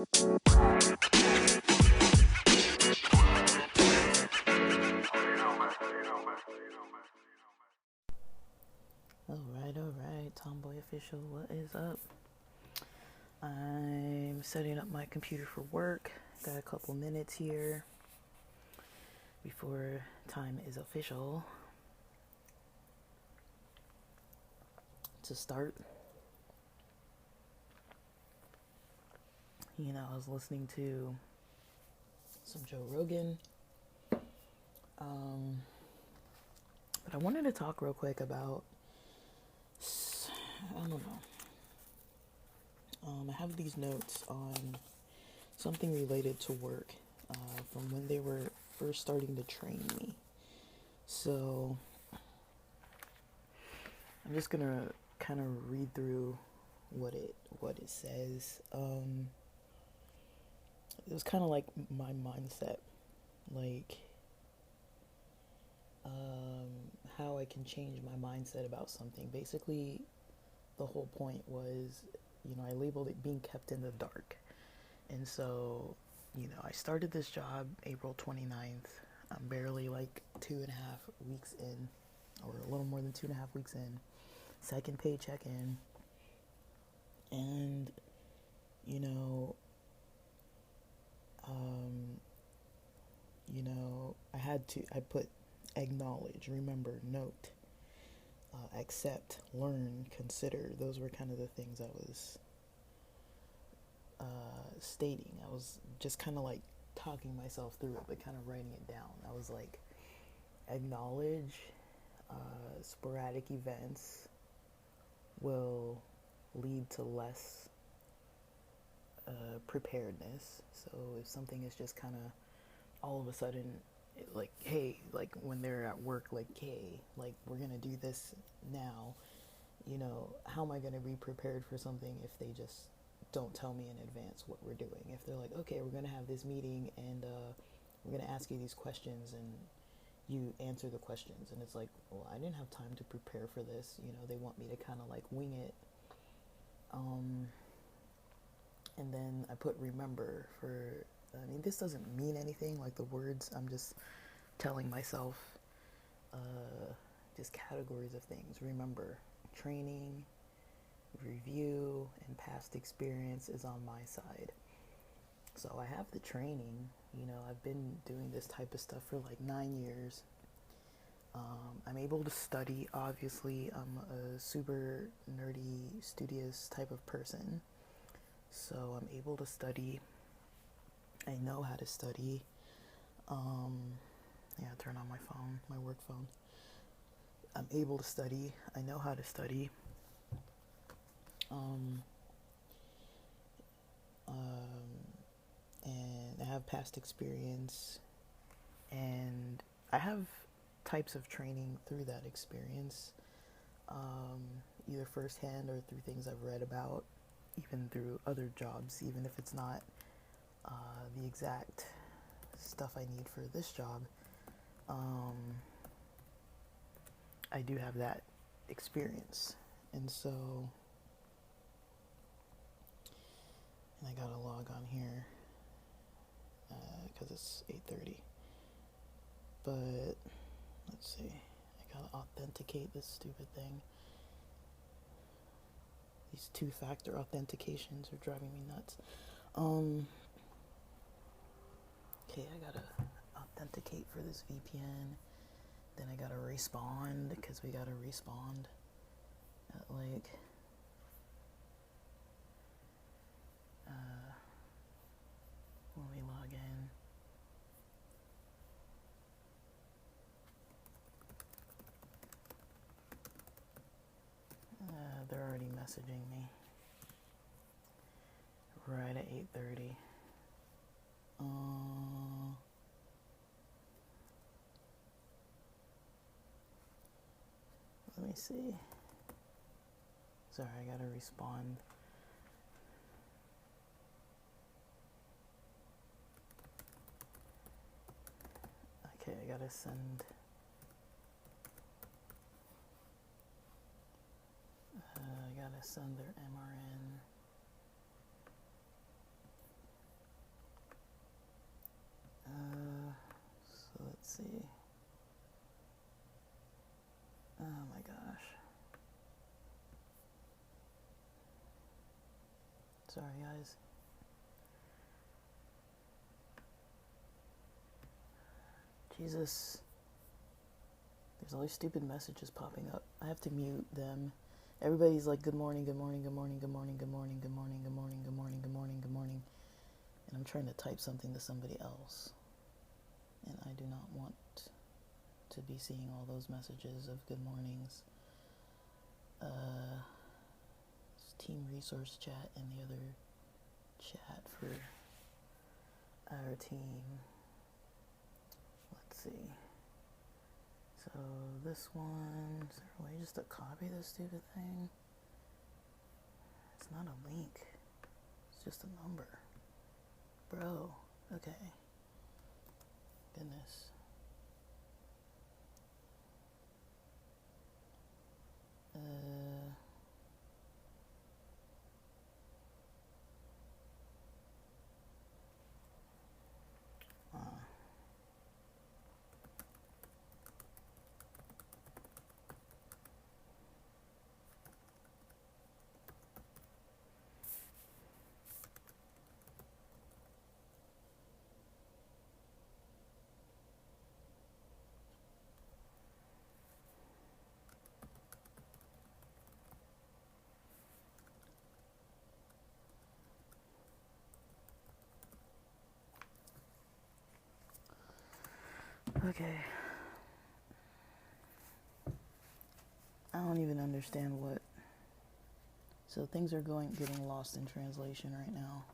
Alright, Tomboy Official, what is up? I'm setting up my computer for work. Got a couple minutes here before time is official to start. I was listening to some Joe Rogan. But I wanted to talk real quick about, I don't know. I have these notes on something related to work from when they were first starting to train me. So I'm just gonna kind of read through what it says. It was kind of like my mindset, like how I can change my mindset about something. Basically, the whole point was, I labeled it being kept in the dark. And so, I started this job April 29th. I'm barely like 2.5 weeks in, or a little more than 2.5 weeks in. Second paycheck in. And, I put acknowledge, remember, note, accept, learn, consider. Those were kind of the things I was stating. I was just kind of like talking myself through it, but kind of writing it down. I was like, acknowledge sporadic events will lead to less preparedness. So if something is just kind of all of a sudden, like, hey, like when they're at work, like, hey, like we're gonna do this now, how am I gonna be prepared for something if they just don't tell me in advance what we're doing? If they're like, okay, we're gonna have this meeting and we're gonna ask you these questions and you answer the questions, and it's like, well, I didn't have time to prepare for this. They want me to kind of like wing it. And then I put remember for, this doesn't mean anything, like the words, I'm just telling myself just categories of things. Remember, training, review, and past experience is on my side. So I have the training, I've been doing this type of stuff for like 9 years. I'm able to study, obviously. I'm a super nerdy, studious type of person. So I'm able to study. I know how to study. Turn on my phone, my work phone. I'm able to study. I know how to study. And I have past experience. And I have types of training through that experience. Either firsthand or through things I've read about, even through other jobs, even if it's not the exact stuff I need for this job. I do have that experience. And so, and I gotta log on here because it's 8:30. But let's see, I gotta authenticate this stupid thing. These 2-factor authentications are driving me nuts. Okay, I gotta authenticate for this VPN. Then I gotta respawn because we gotta respawn at like when we log in. They're already messaging me right at 8:30. Let me see. Sorry, I gotta respond. Okay, I gotta send. I gotta send their MRN. Sorry, guys. Jesus. There's all these stupid messages popping up. I have to mute them. Everybody's like, good morning, good morning, good morning, good morning, good morning, good morning, good morning, good morning, good morning, good morning. And I'm trying to type something to somebody else. And I do not want to be seeing all those messages of good mornings. Team resource chat and the other chat for our team. Let's see. So this one, is there a way just to copy this stupid thing? It's not a link. It's just a number. Bro, okay. Goodness. Okay. I don't even understand what. So things are getting lost in translation right now.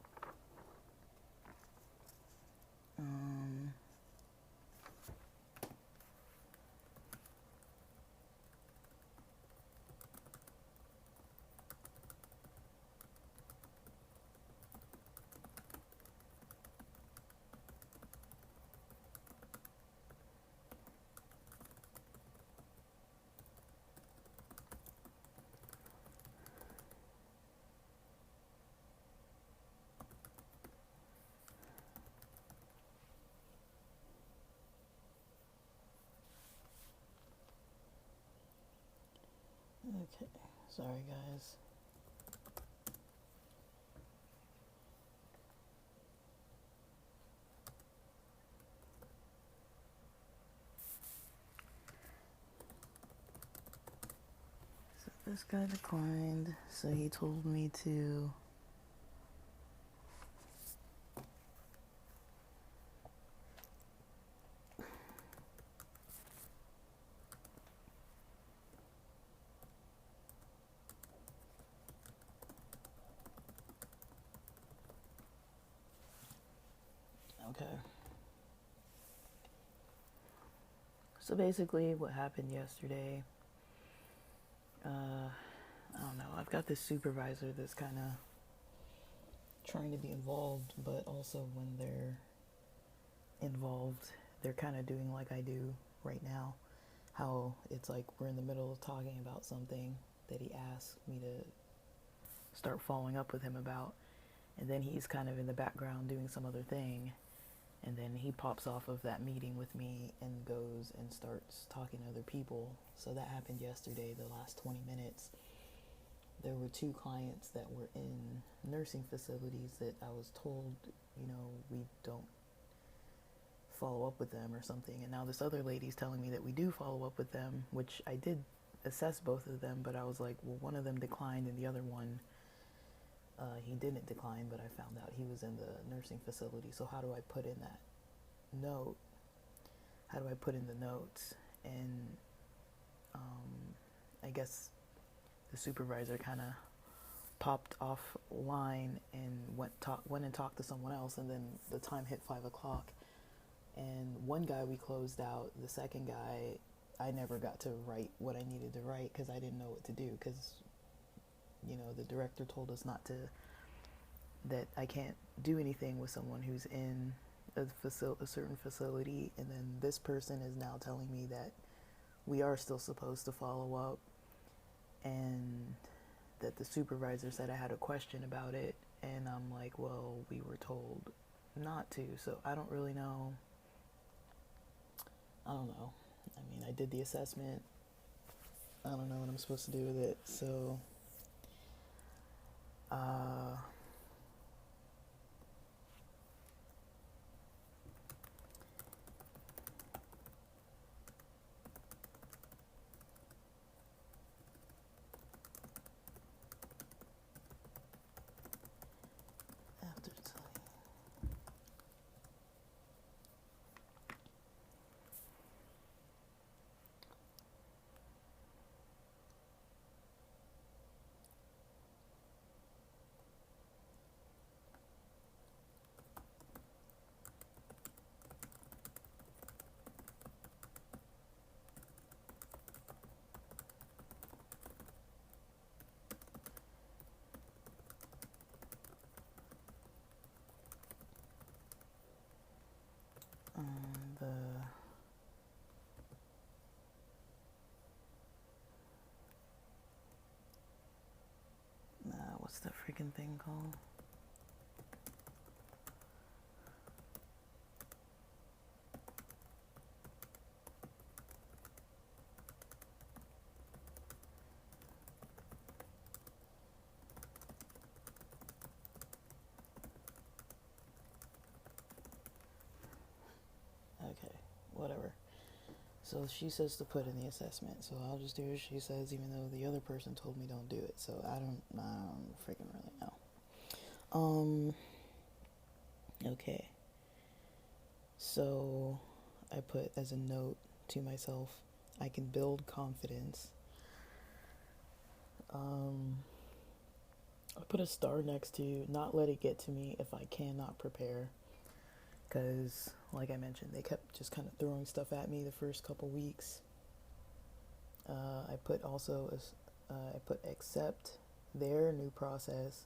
Okay, sorry guys. So this guy declined, so he told me to okay. So basically what happened yesterday, I don't know, I've got this supervisor that's kind of trying to be involved, but also when they're involved, they're kind of doing like I do right now. How it's like we're in the middle of talking about something that he asked me to start following up with him about, and then he's kind of in the background doing some other thing, and then he pops off of that meeting with me and goes and starts talking to other people. So that happened yesterday, the last 20 minutes. There were 2 clients that were in nursing facilities that I was told, we don't follow up with them or something. And now this other lady's telling me that we do follow up with them, which I did assess both of them, but I was like, well, one of them declined and the other one, he didn't decline, but I found out he was in the nursing facility. So how do I put in that note? How do I put in the notes? And I guess the supervisor kind of popped offline and went and talked to someone else, and then the time hit 5 o'clock. And one guy we closed out. The second guy, I never got to write what I needed to write because I didn't know what to do, because the director told us that I can't do anything with someone who's in a certain facility, and then this person is now telling me that we are still supposed to follow up, and that the supervisor said I had a question about it, and I'm like, well, we were told not to, so I don't really know. I don't know. I mean, I did the assessment. I don't know what I'm supposed to do with it, so freaking thing called? Okay, whatever. So she says to put in the assessment, so I'll just do as she says, even though the other person told me don't do it. So I don't freaking really know. Okay. So I put as a note to myself, I can build confidence. I put a star next to not let it get to me if I cannot prepare. Because, like I mentioned, they kept just kind of throwing stuff at me the first couple weeks. I put also, I put accept their new process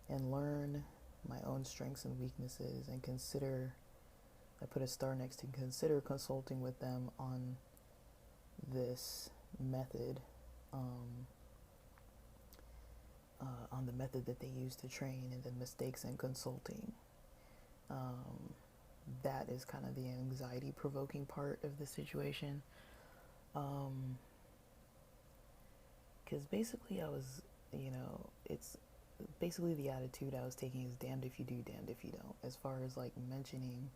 and learn my own strengths and weaknesses and consider, I put a star next to consider consulting with them on this method, on the method that they use to train and the mistakes in consulting. That is kind of the anxiety provoking part of the situation. Because basically I was, it's basically the attitude I was taking is damned if you do, damned if you don't, as far as like mentioning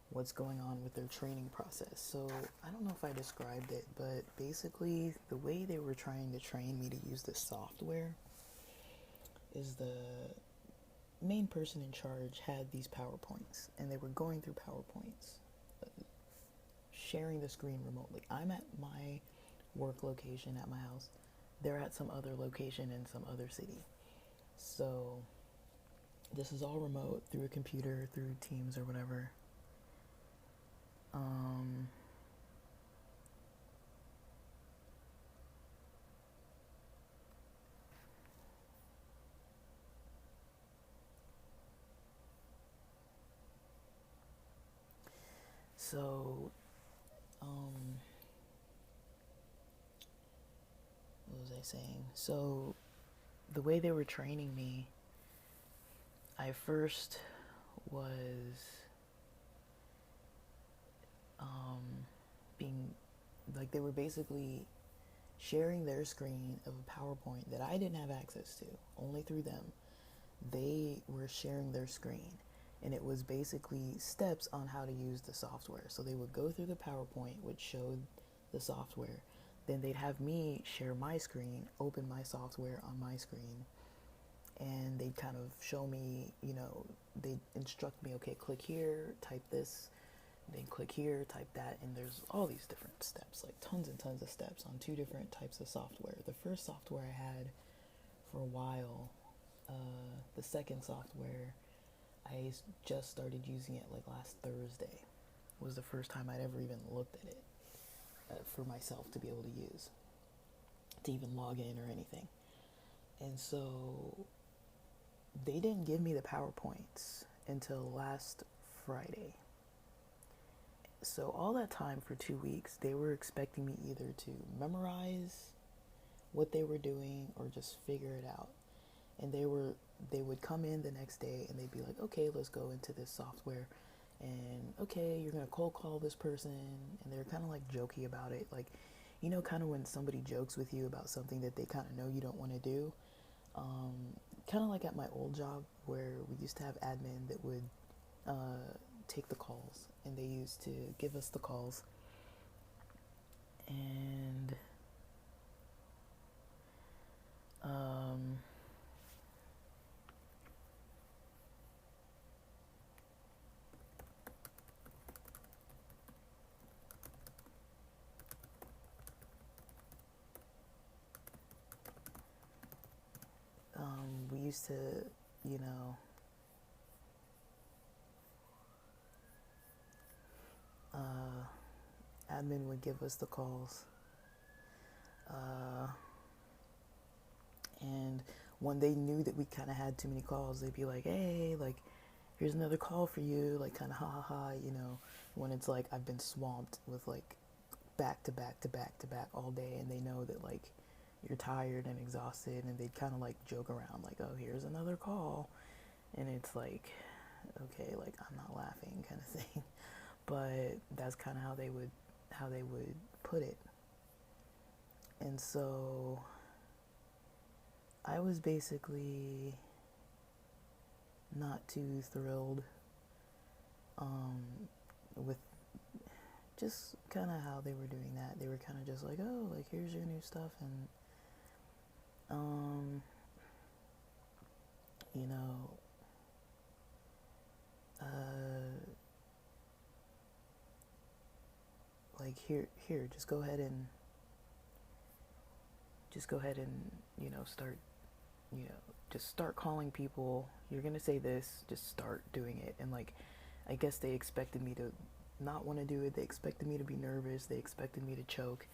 what's going on with their training process. So I don't know if I described it, but basically the way they were trying to train me to use this software is the main person in charge had these PowerPoints, and they were going through PowerPoints, sharing the screen remotely. I'm at my work location at my house. They're at some other location in some other city. So this is all remote through a computer, through Teams or whatever. So, what was I saying? So, the way they were training me, I first was being, like, they were basically sharing their screen of a PowerPoint that I didn't have access to, only through them. They were sharing their screen, and it was basically steps on how to use the software. So they would go through the PowerPoint, which showed the software. Then they'd have me share my screen, open my software on my screen, and they'd kind of show me, they'd instruct me, okay, click here, type this, then click here, type that, and there's all these different steps, like tons and tons of steps on two different types of software. The first software I had for a while, the second software, I just started using it like last Thursday. Was the first time I'd ever even looked at it for myself to be able to use, to even log in or anything. And so they didn't give me the PowerPoints until last Friday. So all that time for 2 weeks, they were expecting me either to memorize what they were doing or just figure it out. And they would come in the next day and they'd be like, okay, let's go into this software, and okay, you're gonna cold call this person, and they're kind of like jokey about it, like, kind of when somebody jokes with you about something that they kind of know you don't want to do. Kind of like at my old job where we used to have admin that would take the calls, and they used to give us the calls, and we used to, you know, admin would give us the calls. And when they knew that we kind of had too many calls, they'd be like, hey, like, here's another call for you, like, kind of ha ha ha, when it's like I've been swamped with like back to back to back to back all day, and they know that, like, you're tired and exhausted, and they'd kind of like joke around like, oh, here's another call, and it's like, okay, like I'm not laughing kind of thing. But that's kind of how they would put it. And so I was basically not too thrilled with just kind of how they were doing that. They were kind of just like, oh, like here's your new stuff, and you know, like here, just go ahead and start, just start calling people. You're gonna say this, just start doing it. And like, I guess they expected me to not want to do it. They expected me to be nervous. They expected me to choke.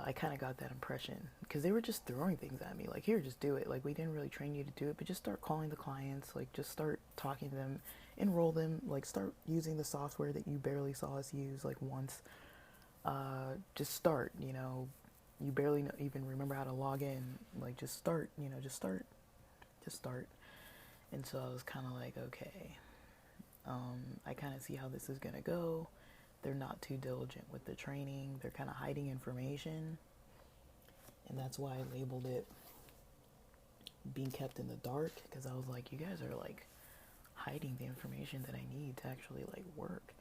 I kind of got that impression because they were just throwing things at me like, here, just do it. Like, we didn't really train you to do it, but just start calling the clients. Like, just start talking to them, enroll them. Like, start using the software that you barely saw us use like once. Just start. You barely even remember how to log in. Like, just start. Just start. And so I was kind of like, okay, I kind of see how this is gonna go. They're not too diligent with the training. They're kind of hiding information. And that's why I labeled it being kept in the dark, because I was like, you guys are like hiding the information that I need to actually like work.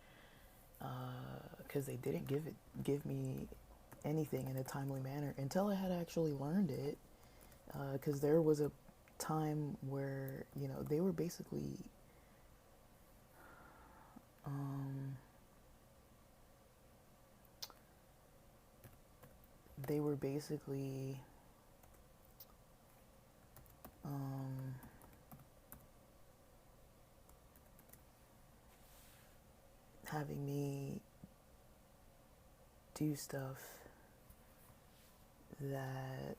Because they didn't give me anything in a timely manner until I had actually learned it. Because there was a time where, they were basically they were basically having me do stuff that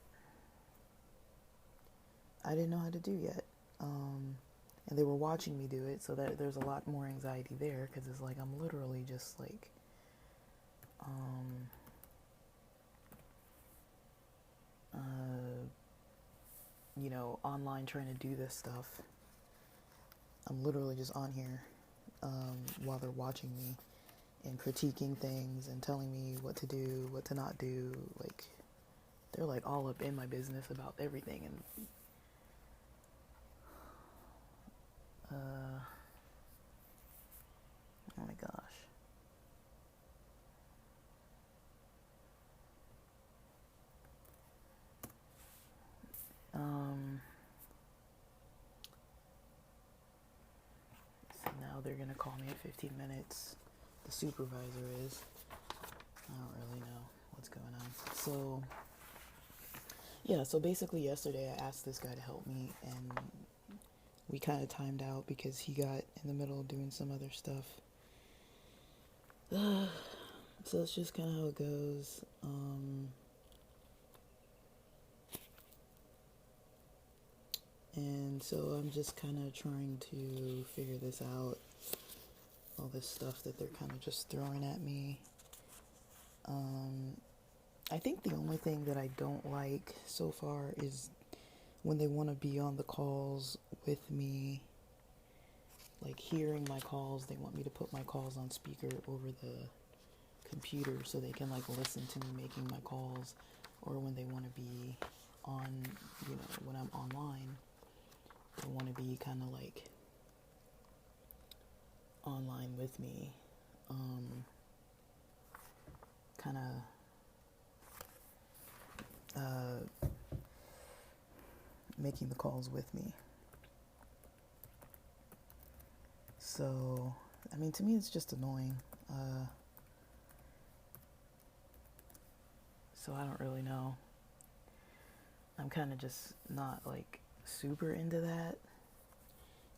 I didn't know how to do yet. And they were watching me do it, so that there's a lot more anxiety there, because it's like I'm literally just like online trying to do this stuff. I'm literally just on here while they're watching me and critiquing things and telling me what to do, what to not do. Like, they're like all up in my business about everything. And oh my gosh. So now they're gonna call me in 15 minutes. The supervisor is. I don't really know what's going on. So yeah, so basically yesterday I asked this guy to help me, and we kind of timed out because he got in the middle of doing some other stuff. So it's just kind of how it goes. And so I'm just kind of trying to figure this out. All this stuff that they're kind of just throwing at me. I think the only thing that I don't like so far is when they want to be on the calls with me, like hearing my calls. They want me to put my calls on speaker over the computer so they can like listen to me making my calls, or when they want to be on, when I'm online, they want to be kind of like online with me, kind of making the calls with me. So, I mean, to me, it's just annoying. So I don't really know. I'm kind of just not like super into that,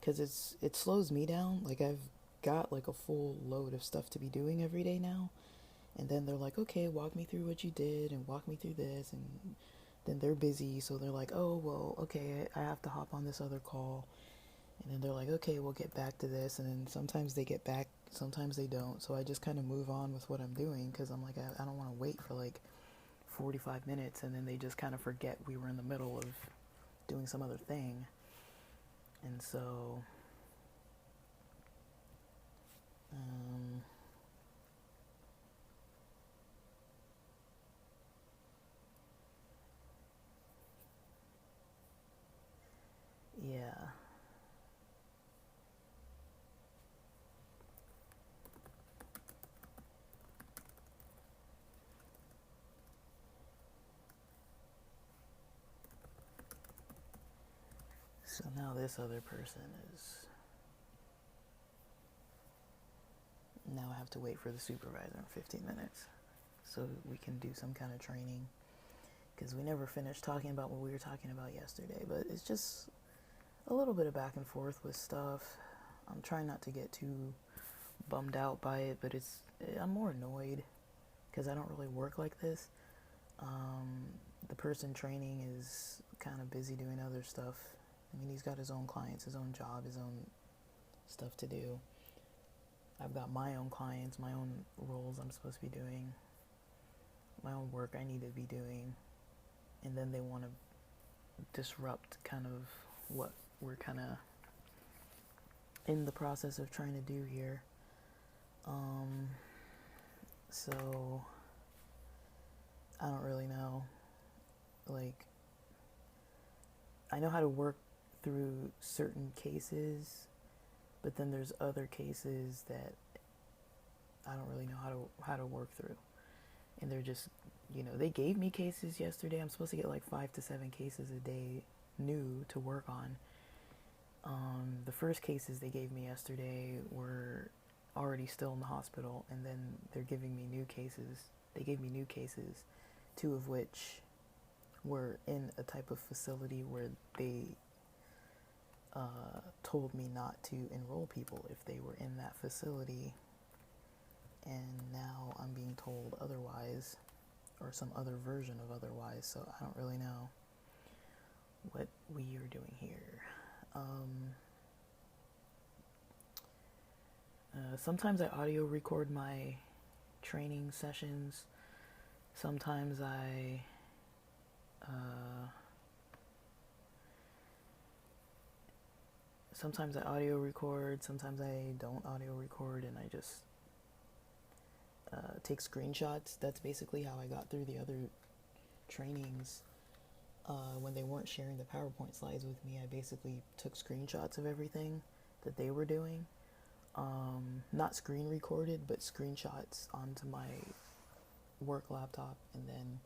because it slows me down. Like, I've got like a full load of stuff to be doing every day now, and then they're like, okay, walk me through what you did and walk me through this, and then they're busy, so they're like, oh, well, okay, I have to hop on this other call, and then they're like, okay, we'll get back to this, and then sometimes they get back, sometimes they don't, so I just kind of move on with what I'm doing, because I'm like, I don't want to wait for like 45 minutes, and then they just kind of forget we were in the middle of doing some other thing. And so, um, yeah. So now this other person is. Now I have to wait for the supervisor in 15 minutes so we can do some kind of training. Because we never finished talking about what we were talking about yesterday. But it's just a little bit of back and forth with stuff. I'm trying not to get too bummed out by it, but I'm more annoyed because I don't really work like this. The person training is kind of busy doing other stuff. I mean, he's got his own clients, his own job, his own stuff to do. I've got my own clients, my own roles I'm supposed to be doing, my own work I need to be doing, and then they want to disrupt kind of what we're kind of in the process of trying to do here. So I don't really know. Like, I know how to work through certain cases, but then there's other cases that I don't really know how to work through. And they're just, they gave me cases yesterday. I'm supposed to get like 5 to 7 cases a day new to work on. The first cases they gave me yesterday were already still in the hospital, and then they're giving me new cases. They gave me new cases, 2 of which were in a type of facility where they told me not to enroll people if they were in that facility, and now I'm being told otherwise, or some other version of otherwise, so I don't really know what we are doing here. Sometimes I audio record my training sessions. Sometimes I audio record, sometimes I don't audio record, and I just take screenshots. That's basically how I got through the other trainings. When they weren't sharing the PowerPoint slides with me, I basically took screenshots of everything that they were doing. Not screen recorded, but screenshots onto my work laptop, and then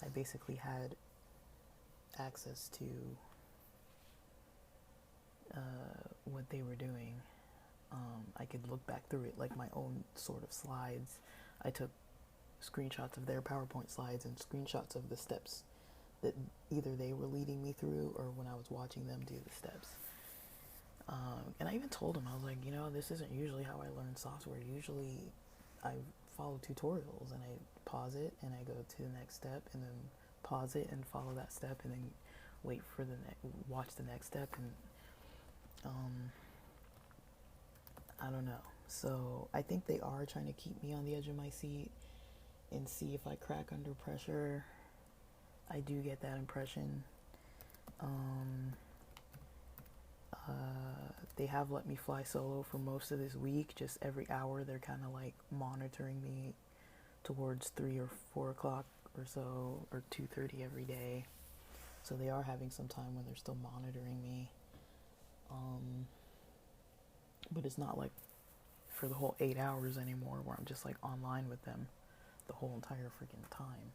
I basically had access to what they were doing. I could look back through it like my own sort of slides. I took screenshots of their PowerPoint slides and screenshots of the steps that either they were leading me through or when I was watching them do the steps. And I even told them, I was like, this isn't usually how I learn software. Usually I follow tutorials and I pause it and I go to the next step and then pause it and follow that step and then wait for watch the next step, and I don't know. So I think they are trying to keep me on the edge of my seat and see if I crack under pressure. I do get that impression. They have let me fly solo for most of this week. Just every hour they're kind of like monitoring me towards 3 or 4 o'clock or so, or 2:30 every day. So they are having some time when they're still monitoring me. But it's not like for the whole 8 hours anymore where I'm just like online with them the whole entire freaking time.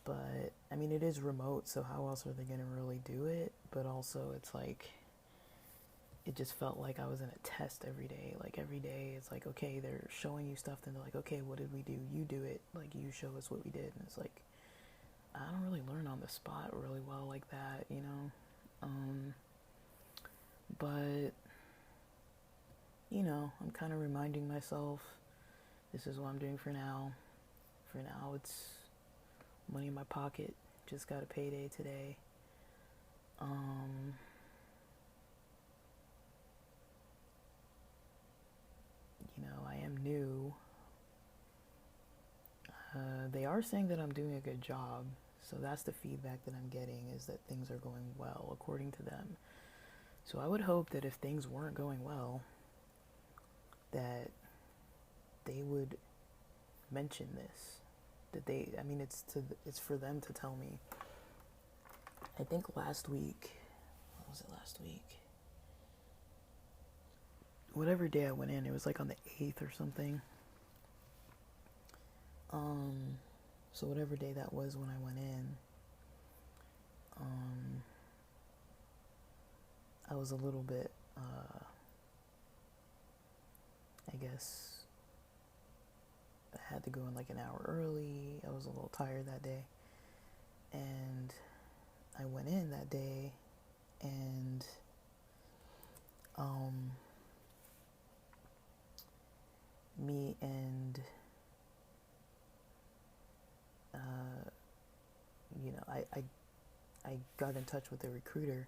But I mean, it is remote, so how else are they gonna really do it? But also it's like, it just felt like I was in a test every day. Like every day it's like, okay, they're showing you stuff, then they're like, okay, what did we do? You do it. Like, you show us what we did. And it's like, I don't really learn on the spot really well like that, but I'm kind of reminding myself this is what I'm doing for now. For now, it's money in my pocket. Just got a payday today. I am new. are saying that I'm doing a good job. So that's the feedback that I'm getting, is that things are going well according to them. So I would hope that if things weren't going well, that they would mention this. That they, I mean, it's for them to tell me. I think last week, what was it last week? Whatever day I went in, it was like on the 8th or something. So whatever day that was when I went in, I was a little bit, I guess, I had to go in like an hour early. I was a little tired that day. And I went in that day, and me and I got in touch with the recruiter.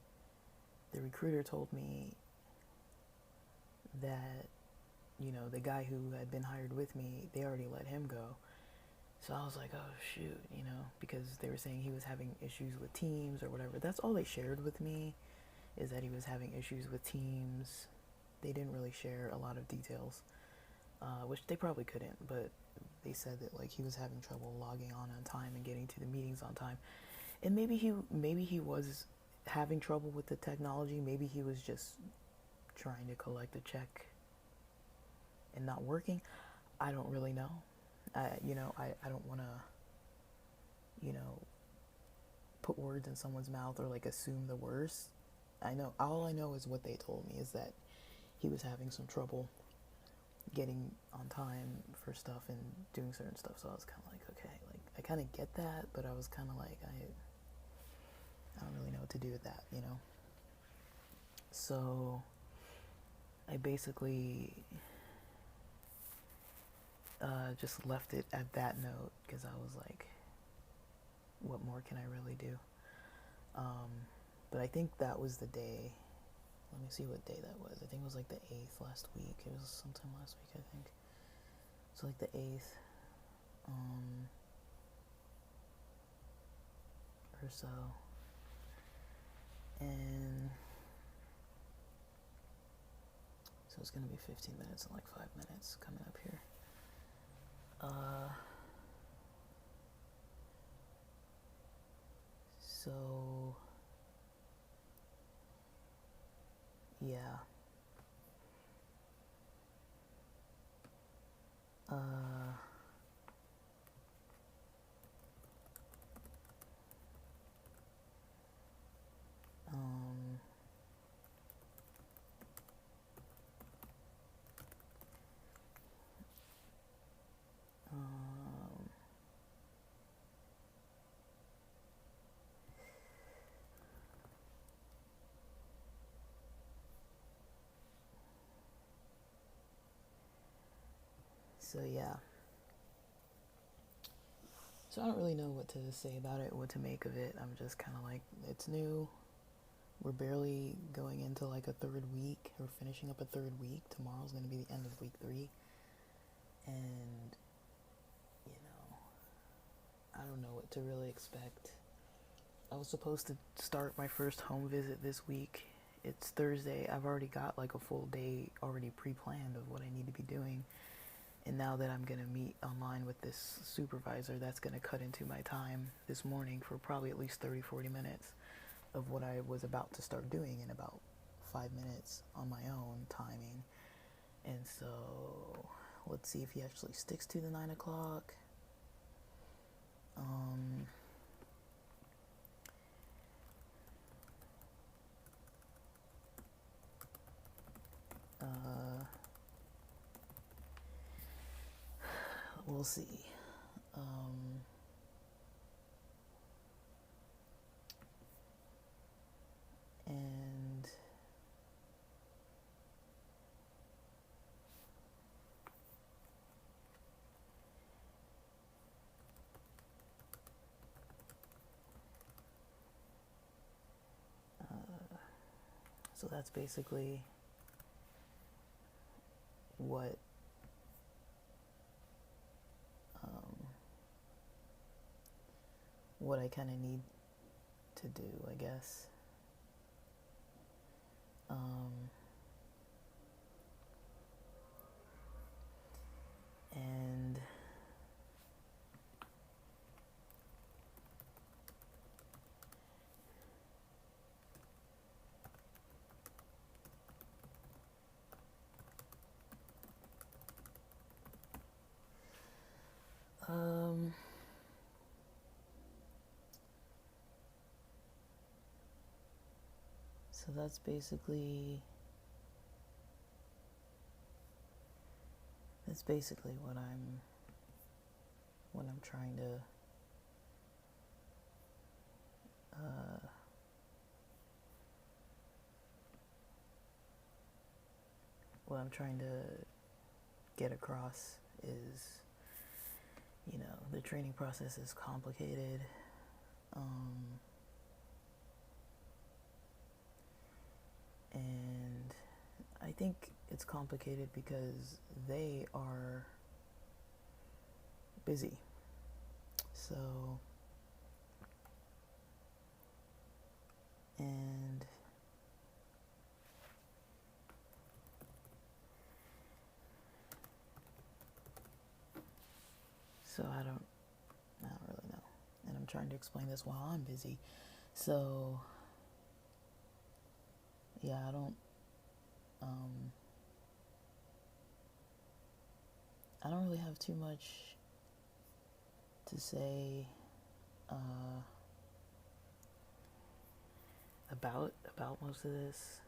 The recruiter told me that, the guy who had been hired with me, they already let him go. So I was like, oh shoot, because they were saying he was having issues with Teams or whatever. That's all they shared with me, is that he was having issues with Teams. They didn't really share a lot of details, which they probably couldn't, but they said that like he was having trouble logging on time and getting to the meetings on time. And maybe he was having trouble with the technology. Maybe he was just trying to collect a check and not working. I don't really know. I don't want to, put words in someone's mouth or like assume the worst. All I know is what they told me, is that he was having some trouble getting on time for stuff and doing certain stuff. So I was kind of like, okay, like I kind of get that, but I was kind of like, I don't really know what to do with that, So I basically just left it at that note, because I was like, what more can I really do? But I think that was the day. Let me see what day that was. I think it was like the 8th last week. It was sometime last week, I think. So like the 8th, or so. And so it's gonna be 15 minutes and like 5 minutes coming up here. So yeah. So yeah. So I don't really know what to say about it, what to make of it. I'm just kind of like, it's new. We're barely going into like a third week. We're finishing up a third week. Tomorrow's going to be the end of week 3. And, I don't know what to really expect. I was supposed to start my first home visit this week. It's Thursday. I've already got like a full day already pre-planned of what I need to be doing. And now that I'm going to meet online with this supervisor, that's going to cut into my time this morning for probably at least 30-40 minutes of what I was about to start doing in about 5 minutes on my own timing. And so let's see if he actually sticks to the 9 o'clock. We'll see. And so that's basically what what I kind of need to do, I guess. And so that's basically what I'm trying to get across is, the training process is complicated. And I think it's complicated because they are busy. So, and so I don't really know. And I'm trying to explain this while I'm busy. So, yeah, I don't really have too much to say about most of this.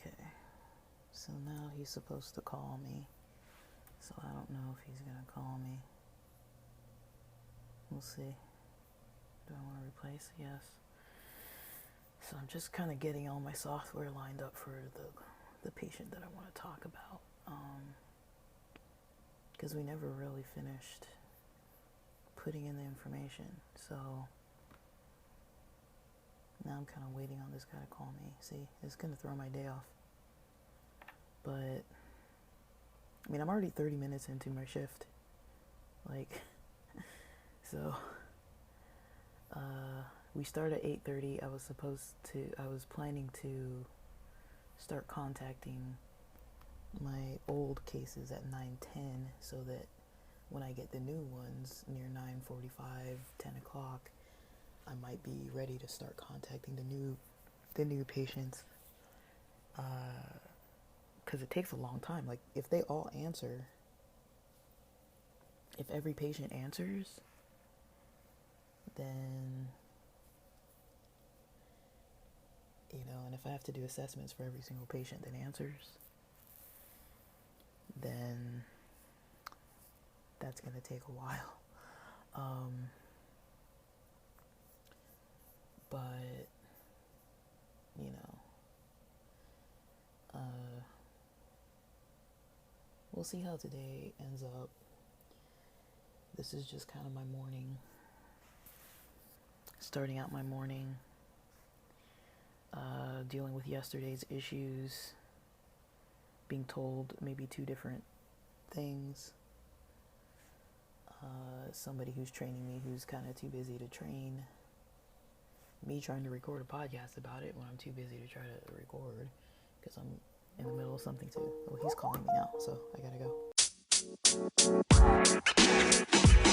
Okay, so now he's supposed to call me, so I don't know if he's gonna call me. We'll see. Do I want to replace? Yes. So I'm just kind of getting all my software lined up for the patient that I want to talk about, because we never really finished putting in the information. So now I'm kind of waiting on this guy to call me. See, it's going to throw my day off. But, I mean, I'm already 30 minutes into my shift. Like, so, we start at 8:30. I was planning to start contacting my old cases at 9:10 so that when I get the new ones near 9:45, 10 o'clock, I might be ready to start contacting the new patients. Because it takes a long time. Like, if they all answer, if every patient answers, then, and if I have to do assessments for every single patient that answers, then that's going to take a while. But, we'll see how today ends up. This is just kind of my morning, starting out my morning, dealing with yesterday's issues, being told maybe 2 different things. Somebody who's training me who's kind of too busy to train. Me trying to record a podcast about it when I'm too busy to try to record because I'm in the middle of something too. Well, he's calling me now, so I gotta go.